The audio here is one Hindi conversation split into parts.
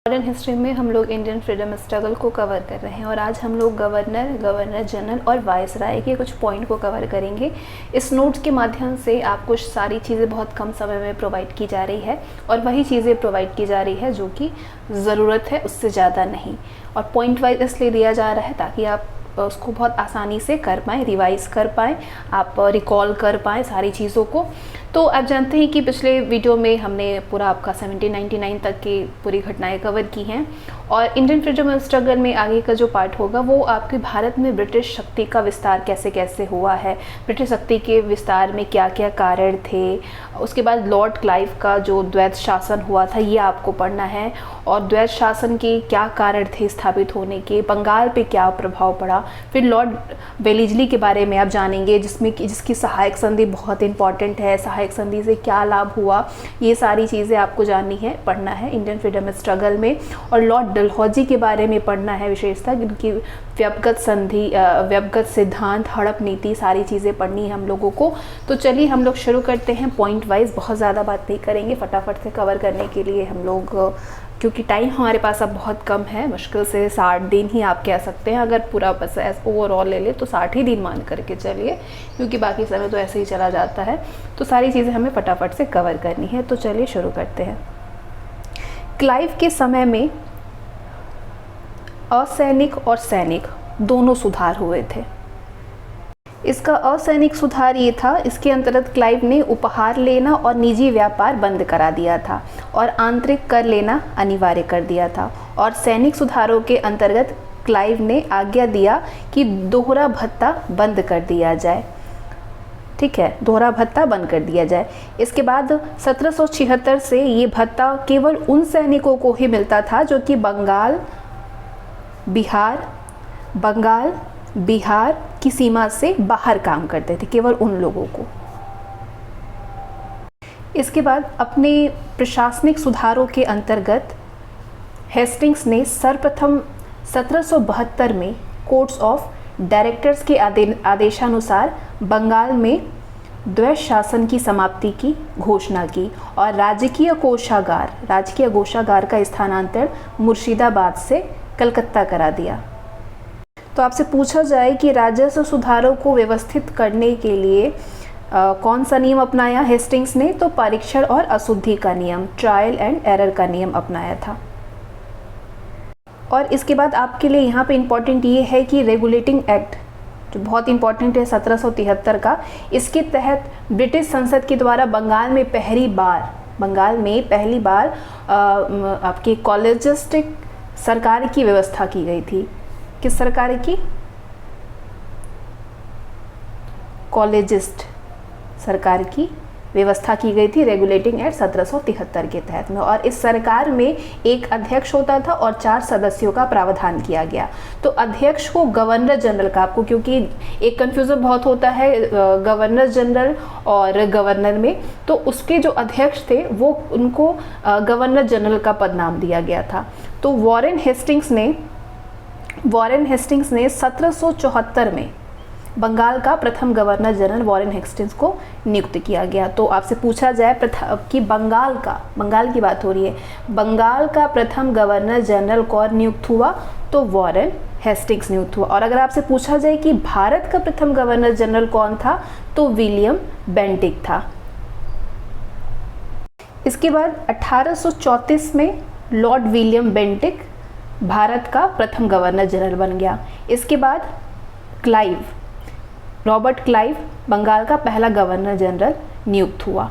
मॉडर्न हिस्ट्री में हम लोग इंडियन फ्रीडम स्ट्रगल को कवर कर रहे हैं और आज हम लोग गवर्नर जनरल और वायसराय के कुछ पॉइंट को कवर करेंगे। इस नोट्स के माध्यम से आपको सारी चीज़ें बहुत कम समय में प्रोवाइड की जा रही है और वही चीज़ें प्रोवाइड की जा रही है जो कि ज़रूरत है, उससे ज़्यादा नहीं। और पॉइंट वाइज इसलिए दिया जा रहा है ताकि आप उसको बहुत आसानी से कर पाएँ, रिवाइज़ कर पाएँ, आप रिकॉल कर पाएँ सारी चीज़ों को। तो आप जानते हैं कि पिछले वीडियो में हमने पूरा आपका 1799 तक की पूरी घटनाएं कवर की हैं और इंडियन फ्रीडम स्ट्रगल में आगे का जो पार्ट होगा वो आपके भारत में ब्रिटिश शक्ति का विस्तार कैसे कैसे हुआ है, ब्रिटिश शक्ति के विस्तार में क्या क्या कारण थे, उसके बाद लॉर्ड क्लाइव का जो द्वैत शासन हुआ था ये आपको पढ़ना है और द्वैत शासन के क्या कारण थे स्थापित होने के, बंगाल पे क्या प्रभाव पड़ा। फिर लॉर्ड वेलेस्ली के बारे में आप जानेंगे जिसकी सहायक संधि बहुत इंपॉर्टेंट है, सहायक संधि से क्या लाभ हुआ, ये सारी चीज़ें आपको जाननी है, पढ़ना है इंडियन फ्रीडम स्ट्रगल में। और लॉर्ड डलहौजी के बारे में पढ़ना है, विशेषता उनकी व्यवगत संधि, व्यवगत सिद्धांत, हड़प नीति, सारी चीज़ें पढ़नी है हम लोगों को। तो चलिए हम लोग शुरू करते हैं पॉइंट वाइज, बहुत ज़्यादा बात नहीं करेंगे, फटाफट से कवर करने के लिए हम लोग, क्योंकि टाइम हमारे पास अब बहुत कम है, मुश्किल से 60 दिन ही आप कह सकते हैं, अगर पूरा बस ओवरऑल ले ले तो 60 ही दिन मान करके चलिए, क्योंकि बाकी समय तो ऐसे ही चला जाता है। तो सारी चीज़ें हमें फटाफट से कवर करनी है। तो चलिए शुरू करते हैं। क्लाइव के समय में असैनिक और सैनिक दोनों सुधार हुए थे। इसका असैनिक सुधार ये था, इसके अंतर्गत क्लाइव ने उपहार लेना और निजी व्यापार बंद करा दिया था और आंतरिक कर लेना अनिवार्य कर दिया था। और सैनिक सुधारों के अंतर्गत क्लाइव ने आज्ञा दिया कि दोहरा भत्ता बंद कर दिया जाए। ठीक है, दोहरा भत्ता बंद कर दिया जाए। इसके बाद 1776 से ये भत्ता केवल उन सैनिकों को ही मिलता था जो कि बंगाल बिहार की सीमा से बाहर काम करते थे, केवल उन लोगों को। इसके बाद अपने प्रशासनिक सुधारों के अंतर्गत हेस्टिंग्स ने सर्वप्रथम 1772 में कोर्ट्स ऑफ डायरेक्टर्स के आदेशानुसार बंगाल में द्वैत शासन की समाप्ति की घोषणा की और राजकीय कोषागार का स्थानांतरण मुर्शिदाबाद से कलकत्ता करा दिया। तो आपसे पूछा जाए कि राजस्व सुधारों को व्यवस्थित करने के लिए कौन सा नियम अपनाया हेस्टिंग्स ने, तो परीक्षण और अशुद्धि का नियम, ट्रायल एंड एरर का नियम अपनाया था। और इसके बाद आपके लिए यहाँ पे इम्पॉर्टेंट ये है कि रेगुलेटिंग एक्ट जो बहुत इंपॉर्टेंट है 1773 का, इसके तहत ब्रिटिश संसद के द्वारा बंगाल में पहली बार आपकी कॉलेजिस्टिक सरकार की व्यवस्था की गई थी। किस सरकार की? कॉलेजिस्ट सरकार की व्यवस्था की गई थी रेगुलेटिंग एक्ट 1773 के तहत में। और इस सरकार में एक अध्यक्ष होता था और 4 सदस्यों का प्रावधान किया गया। तो अध्यक्ष को गवर्नर जनरल का, आपको क्योंकि एक कन्फ्यूजन बहुत होता है गवर्नर जनरल और गवर्नर में, तो उसके जो अध्यक्ष थे वो उनको गवर्नर जनरल का पद नाम दिया गया था। तो वॉरेन हेस्टिंग्स ने 1774 में बंगाल का प्रथम गवर्नर जनरल वॉरेन हेस्टिंग्स को नियुक्त किया गया। तो आपसे पूछा जाए कि बंगाल की बात हो रही है, बंगाल का प्रथम गवर्नर जनरल कौन नियुक्त हुआ, तो वॉरेन हेस्टिंग्स नियुक्त हुआ। और अगर आपसे पूछा जाए कि भारत का प्रथम गवर्नर जनरल कौन था, तो विलियम बेंटिक था। इसके बाद 1834 में लॉर्ड विलियम बेंटिक भारत का प्रथम गवर्नर जनरल बन गया। इसके बाद रॉबर्ट क्लाइव बंगाल का पहला गवर्नर जनरल नियुक्त हुआ।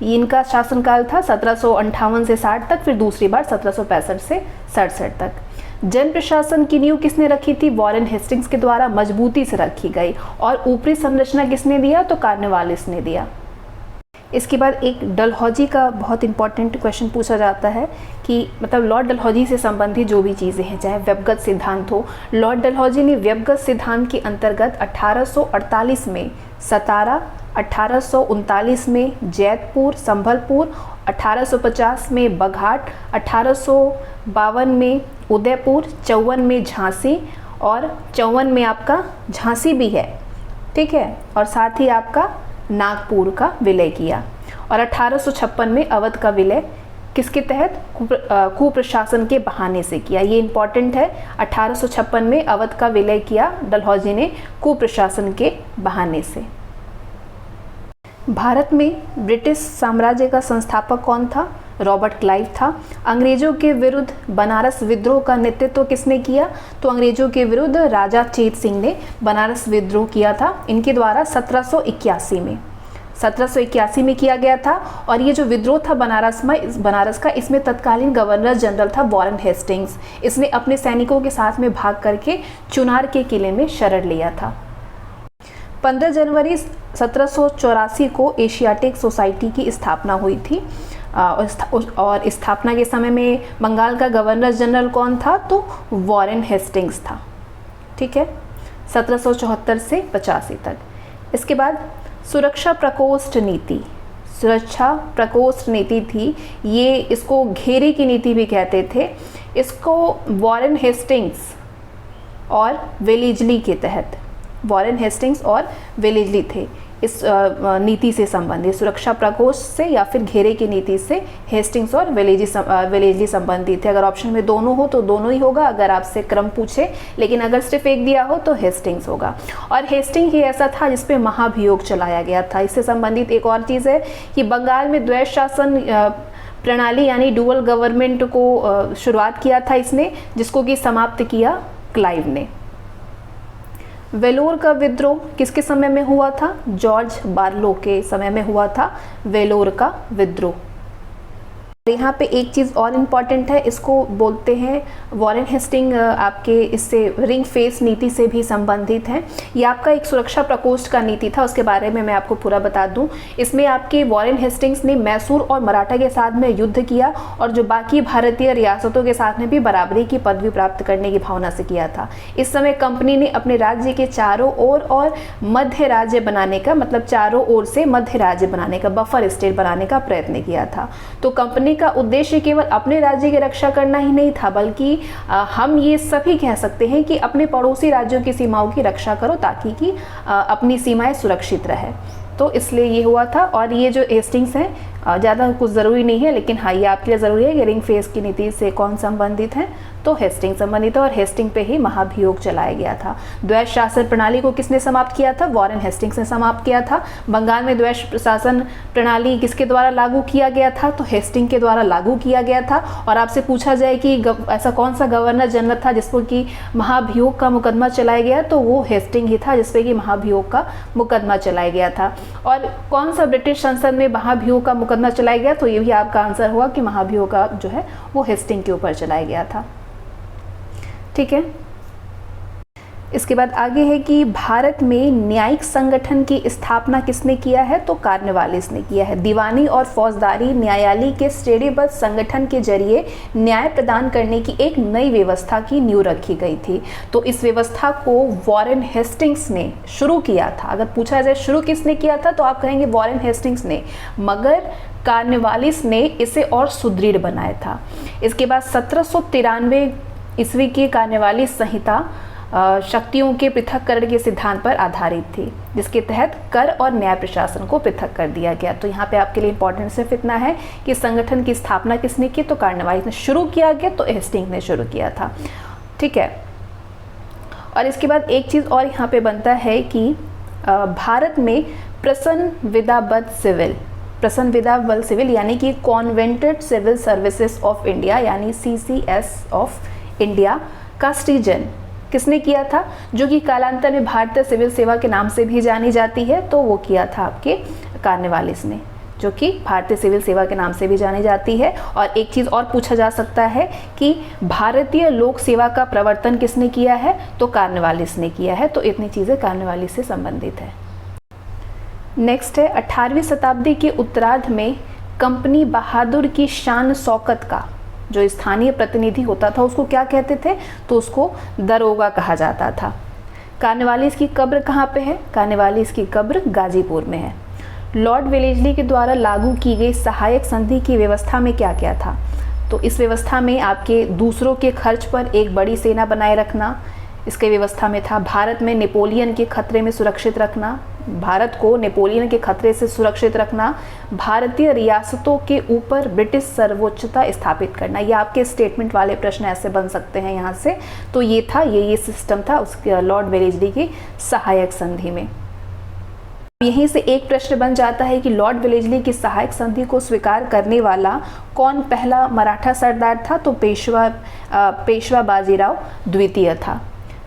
इनका शासनकाल था 1758 से 60 तक, फिर दूसरी बार 1765 से 67 तक। जन प्रशासन की नींव किसने रखी थी? वॉरेन हेस्टिंग्स के द्वारा मजबूती से रखी गई। और ऊपरी संरचना किसने दिया? तो कार्नवालिस ने दिया। इसके बाद एक डलहौजी का बहुत इंपॉर्टेंट क्वेश्चन पूछा जाता है कि मतलब लॉर्ड डलहौजी से संबंधित जो भी चीज़ें हैं, चाहे व्यवगत सिद्धांत हो, लॉर्ड डलहौजी ने व्यवगत सिद्धांत के अंतर्गत 1848 में सतारा, 1839 में जैतपुर संभलपुर, 1850 में बघाट, 1852 में उदयपुर, 54 में झांसी और 54 में आपका झांसी भी है, ठीक है, और साथ ही आपका नागपुर का विलय किया। और 1856 में अवध का विलय किसके तहत? कुप्रशासन के बहाने से किया। ये इंपॉर्टेंट है। 1856 में अवध का विलय किया डलहौजी ने कुप्रशासन के बहाने से। भारत में ब्रिटिश साम्राज्य का संस्थापक कौन था? रॉबर्ट क्लाइव था। अंग्रेजों के विरुद्ध बनारस विद्रोह का नेतृत्व किसने किया? तो अंग्रेजों के विरुद्ध राजा चेत सिंह ने बनारस विद्रोह किया था इनके द्वारा 1781 में किया गया था। और ये जो विद्रोह था बनारस का, इसमें तत्कालीन गवर्नर जनरल था वॉरेन हेस्टिंग्स। इसने अपने सैनिकों के साथ में भाग करके चुनार के किले में शरण लिया था। 15 जनवरी 1784 को एशियाटिक सोसाइटी की स्थापना हुई थी और स्थापना के समय में बंगाल का गवर्नर जनरल कौन था? तो वॉरेन हेस्टिंग्स था। ठीक है, 1774 से 85 तक। इसके बाद सुरक्षा प्रकोष्ठ नीति थी। ये इसको घेरे की नीति भी कहते थे। इसको वॉरेन हेस्टिंग्स और वेलेस्ली थे इस नीति से संबंधित, सुरक्षा प्रकोष्ठ से या फिर घेरे की नीति से हेस्टिंग्स और वेलेस्ली संबंधित थे। अगर ऑप्शन में दोनों हो तो दोनों ही होगा, अगर आपसे क्रम पूछे, लेकिन अगर सिर्फ एक दिया हो तो हेस्टिंग्स होगा। और हेस्टिंग्स ही ऐसा था जिसपे महाभियोग चलाया गया था। इससे संबंधित एक और चीज़ है कि बंगाल में द्वैध शासन प्रणाली यानी डुअल गवर्नमेंट को शुरुआत किया था इसने, जिसको कि समाप्त किया क्लाइव ने। वेलोर का विद्रोह किसके समय में हुआ था? जॉर्ज बार्लो के समय में हुआ था वेलोर का विद्रोह। यहाँ पे एक चीज़ और इम्पॉर्टेंट है, इसको बोलते हैं वॉरेन हेस्टिंग, आपके इससे रिंग फेस नीति से भी संबंधित है। ये आपका एक सुरक्षा प्रकोष्ठ का नीति था, उसके बारे में मैं आपको पूरा बता दूं। इसमें आपके वॉरेन हेस्टिंग्स ने मैसूर और मराठा के साथ में युद्ध किया और जो बाकी भारतीय रियासतों के साथ में भी बराबरी की पदवी प्राप्त करने की भावना से किया था। इस समय कंपनी ने अपने राज्य के चारों ओर और मध्य राज्य बनाने का, मतलब चारों ओर से मध्य राज्य बनाने का, बफर स्टेट बनाने का प्रयत्न किया था। तो कंपनी का उद्देश्य केवल अपने राज्य की रक्षा करना ही नहीं था, बल्कि हम ये सभी कह सकते हैं कि अपने पड़ोसी राज्यों की सीमाओं की रक्षा करो ताकि कि अपनी सीमाएं सुरक्षित रहे। तो इसलिए ये हुआ था। और ये जो हेस्टिंग्स हैं ज़्यादा कुछ ज़रूरी नहीं है, लेकिन हाँ ये आपके लिए ज़रूरी है कि रिंग फेस की नीति से कौन संबंधित है? तो हेस्टिंग संबंधित है और हेस्टिंग पे ही महाभियोग चलाया गया था। द्वैध शासन प्रणाली को किसने समाप्त किया था? वॉरेन हेस्टिंग्स ने समाप्त किया था। बंगाल में द्वैध शासन प्रणाली किसके द्वारा लागू किया गया था? तो हेस्टिंग के द्वारा लागू किया गया था। और आपसे पूछा जाए कि ऐसा कौन सा गवर्नर जनरल था जिसको कि महाभियोग का मुकदमा चलाया गया? तो वो हेस्टिंग ही था जिसपे कि महाभियोग का मुकदमा चलाया गया था। और कौन सा ब्रिटिश संसद में महाभियोग का मुकदमा चलाया गया? तो ये भी आपका आंसर हुआ कि महाभियोग का जो है वो हेस्टिंग के ऊपर चलाया गया था। ठीक है, इसके बाद आगे है कि भारत में न्यायिक संगठन की स्थापना किसने किया है? तो कार्नवालिस ने किया है। दीवानी और फौजदारी न्यायालय के श्रेणीबद्ध संगठन के जरिए न्याय प्रदान करने की एक नई व्यवस्था की नींव रखी गई थी। तो इस व्यवस्था को वॉरेन हेस्टिंग्स ने शुरू किया था। अगर पूछा जाए शुरू किसने किया था तो आप कहेंगे वॉरेन हेस्टिंग्स ने, मगर कार्नवालिस ने इसे और सुदृढ़ बनाया था। इसके बाद 1793 ईस्वी की कार्नवालिस संहिता शक्तियों के पृथक्करण के सिद्धांत पर आधारित थी, जिसके तहत कर और न्याय प्रशासन को पृथक कर दिया गया। तो यहाँ पे आपके लिए इंपॉर्टेंट सिर्फ इतना है कि संगठन की स्थापना किसने की? तो कार्नवालिस ने शुरू किया गया, तो हेस्टिंग्स ने शुरू किया था। ठीक है, और इसके बाद एक चीज़ और यहाँ पे बनता है कि भारत में प्रसन्न विदा बल सिविल यानी कि कॉन्वेंटेड सिविल सर्विसेज ऑफ इंडिया यानी CCS ऑफ इंडिया का सृजन किसने किया था? जो कि कालांतर में भारतीय सिविल सेवा के नाम से भी जानी जाती है। तो वो किया था आपके कार्नवालिस ने, जो कि भारतीय सिविल सेवा के नाम से भी जानी जाती है। और एक चीज़ और पूछा जा सकता है कि भारतीय लोक सेवा का प्रवर्तन किसने किया है? तो कार्नवालिस ने किया है। तो इतनी चीज़ें कार्नवालिस से संबंधित है। नेक्स्ट है 18वीं शताब्दी के उत्तरार्ध में कंपनी बहादुर की शान शौकत का जो स्थानीय प्रतिनिधि होता था उसको क्या कहते थे? तो उसको दरोगा कहा जाता था। कार्नवालिस की कब्र कहाँ पे है? कार्नवालिस की कब्र गाजीपुर में है। लॉर्ड वेलेस्ली के द्वारा लागू की गई सहायक संधि की व्यवस्था में क्या क्या था? तो इस व्यवस्था में आपके दूसरों के खर्च पर एक बड़ी सेना बनाए रखना, इसके व्यवस्था में था भारत में नेपोलियन के खतरे में सुरक्षित रखना, भारत को नेपोलियन के खतरे से सुरक्षित रखना, भारतीय रियासतों के ऊपर ब्रिटिश सर्वोच्चता स्थापित करना। ये आपके स्टेटमेंट वाले प्रश्न ऐसे बन सकते हैं यहाँ से। तो ये था, ये सिस्टम था उसके लॉर्ड वेलेस्ली की सहायक संधि में। यहीं से एक प्रश्न बन जाता है कि लॉर्ड वेलेस्ली की सहायक संधि को स्वीकार करने वाला कौन पहला मराठा सरदार था? तो पेशवा बाजीराव द्वितीय था।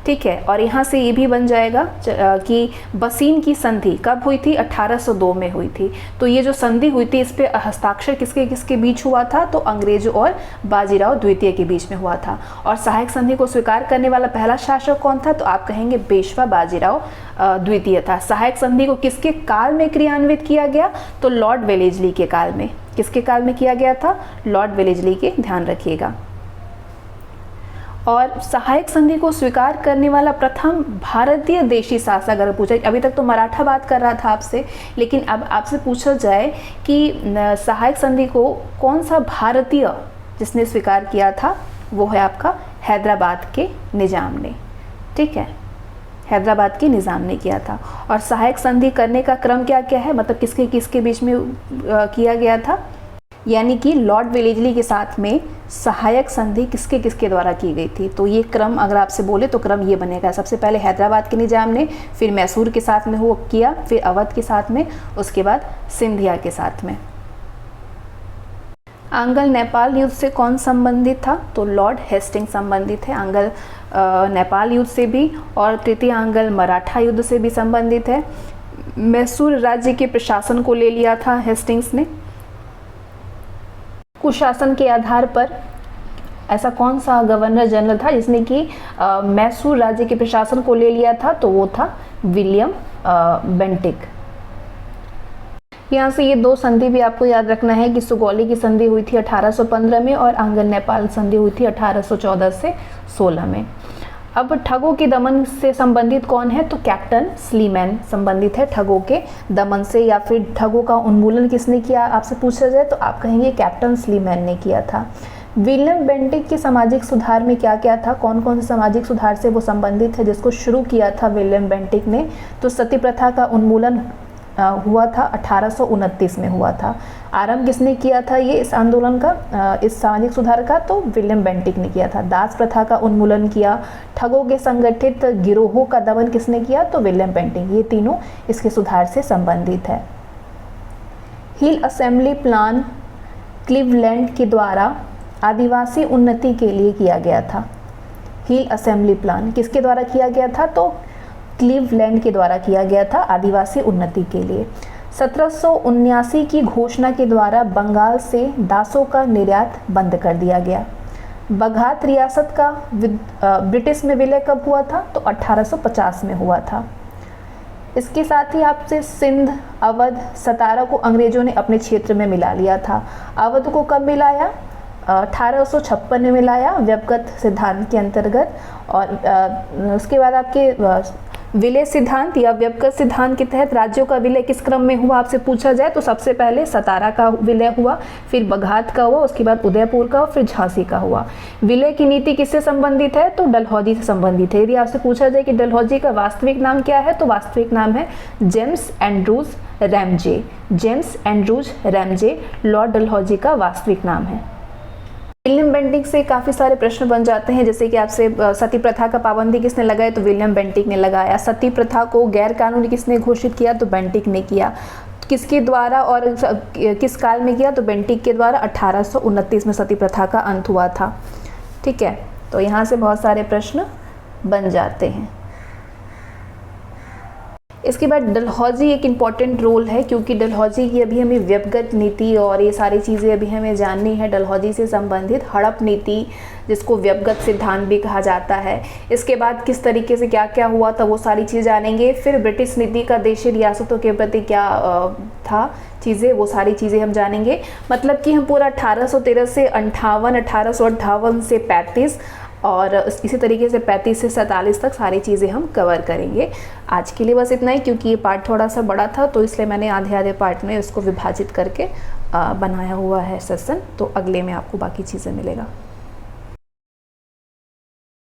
ठीक है, और यहाँ से ये भी बन जाएगा कि बसीन की संधि कब हुई थी? 1802 में हुई थी। तो ये जो संधि हुई थी इस पे हस्ताक्षर किसके किसके बीच हुआ था? तो अंग्रेजों और बाजीराव द्वितीय के बीच में हुआ था। और सहायक संधि को स्वीकार करने वाला पहला शासक कौन था? तो आप कहेंगे पेशवा बाजीराव द्वितीय था। सहायक संधि को किसके काल में क्रियान्वित किया गया? तो लॉर्ड वेलेस्ली के काल में। किसके काल में किया गया था? लॉर्ड वेलेस्ली के, ध्यान रखिएगा। और सहायक संधि को स्वीकार करने वाला प्रथम भारतीय देशी शासक अगर पूछा, अभी तक तो मराठा बात कर रहा था आपसे, लेकिन अब आपसे पूछा जाए कि सहायक संधि को कौन सा भारतीय जिसने स्वीकार किया था, वो है आपका हैदराबाद के निजाम ने। ठीक है, हैदराबाद के निज़ाम ने किया था। और सहायक संधि करने का क्रम क्या क्या है, मतलब किसके किसके बीच में किया गया था? यानी कि लॉर्ड वेलेस्ली के साथ में सहायक संधि किसके किसके द्वारा की गई थी? तो ये क्रम अगर आपसे बोले तो क्रम ये बनेगा, सबसे पहले हैदराबाद के निजाम ने, फिर मैसूर के साथ में वो किया, फिर अवध के साथ में, उसके बाद सिंधिया के साथ में। आंग्ल नेपाल युद्ध से कौन संबंधित था? तो लॉर्ड हेस्टिंग संबंधित है आंग्ल नेपाल युद्ध से भी, और तृतीय आंग्ल मराठा युद्ध से भी संबंधित है। मैसूर राज्य के प्रशासन को ले लिया था हेस्टिंग्स ने। कुशासन के आधार पर ऐसा कौन सा गवर्नर जनरल था जिसने कि मैसूर राज्य के प्रशासन को ले लिया था? तो वो था विलियम बेंटिक। यहाँ से ये दो संधि भी आपको याद रखना है कि सुगौली की संधि हुई थी 1815 में और आंग्ल नेपाल संधि हुई थी 1814 से 16 में। अब ठगों के दमन से संबंधित कौन है? तो कैप्टन स्लीमैन संबंधित है ठगों के दमन से, या फिर ठगों का उन्मूलन किसने किया आपसे पूछा जाए तो आप कहेंगे कैप्टन स्लीमैन ने किया था। विलियम बेंटिक के सामाजिक सुधार में क्या क्या था, कौन कौन से सामाजिक सुधार से वो संबंधित है जिसको शुरू किया था विलियम बेंटिक ने? तो सती प्रथा का उन्मूलन हुआ था 1829 में हुआ था। आरंभ किसने किया था ये इस आंदोलन का, इस सामाजिक सुधार का? तो विलियम बेंटिक ने किया था। दास प्रथा का उन्मूलन किया। ठगों के संगठित गिरोहों का दमन किसने किया? तो विलियम बेंटिक। ये तीनों इसके सुधार से संबंधित है। हिल असेंबली प्लान क्लीवलैंड के द्वारा आदिवासी उन्नति के लिए किया गया था। हिल असेंबली प्लान किसके द्वारा किया गया था? तो क्लीवलैंड के द्वारा किया गया था आदिवासी उन्नति के लिए। 1779 की घोषणा के द्वारा बंगाल से दासों का निर्यात बंद कर दिया गया। बघात रियासत का ब्रिटिश में विलय कब हुआ था? तो 1850 में हुआ था। इसके साथ ही आपसे सिंध, अवध, सतारा को अंग्रेजों ने अपने क्षेत्र में मिला लिया था। अवध को कब मिलाया? 1856 में मिलाया व्यवगत सिद्धांत के अंतर्गत। और उसके बाद आपके विलय सिद्धांत या व्यवगत सिद्धांत के तहत राज्यों का विलय किस क्रम में हुआ आपसे पूछा जाए तो सबसे पहले सतारा का विलय हुआ, फिर बघात का हुआ, उसके बाद उदयपुर का, फिर झांसी का हुआ। विलय की नीति किससे संबंधित है? तो डलहौजी से संबंधित है। यदि आपसे पूछा जाए कि डलहौजी का वास्तविक नाम क्या है तो वास्तविक नाम है James Andrews Ramsay. James Andrews Ramsay Lord Dalhousie का वास्तविक नाम है। विलियम बेंटिक से काफ़ी सारे प्रश्न बन जाते हैं, जैसे कि आपसे सती प्रथा का पाबंदी किसने लगाई? तो विलियम बेंटिक ने लगाया। सती प्रथा को गैर कानूनी किसने घोषित किया? तो बेंटिक ने किया। किसके द्वारा और किस काल में किया? तो बेंटिक के द्वारा 1829 में सती प्रथा का अंत हुआ था। ठीक है, तो यहाँ से बहुत सारे प्रश्न बन जाते हैं। इसके बाद डलहौजी एक इम्पॉर्टेंट रोल है, क्योंकि डलहौजी की अभी हमें व्यवगत नीति और ये सारी चीज़ें अभी हमें जाननी है। डलहौजी से संबंधित हड़प नीति जिसको व्यवगत सिद्धांत भी कहा जाता है, इसके बाद किस तरीके से क्या क्या हुआ था वो सारी चीज़ जानेंगे। फिर ब्रिटिश नीति का देशी रियासतों के प्रति क्या था चीज़ें, वो सारी चीज़ें हम जानेंगे। मतलब कि हम पूरा 1813 से 58, 1858 से 35 और इसी तरीके से 35 से 47 तक सारी चीज़ें हम कवर करेंगे। आज के लिए बस इतना ही, क्योंकि ये पार्ट थोड़ा सा बड़ा था तो इसलिए मैंने आधे आधे पार्ट में इसको विभाजित करके बनाया हुआ है सेशन। तो अगले में आपको बाकी चीज़ें मिलेगा।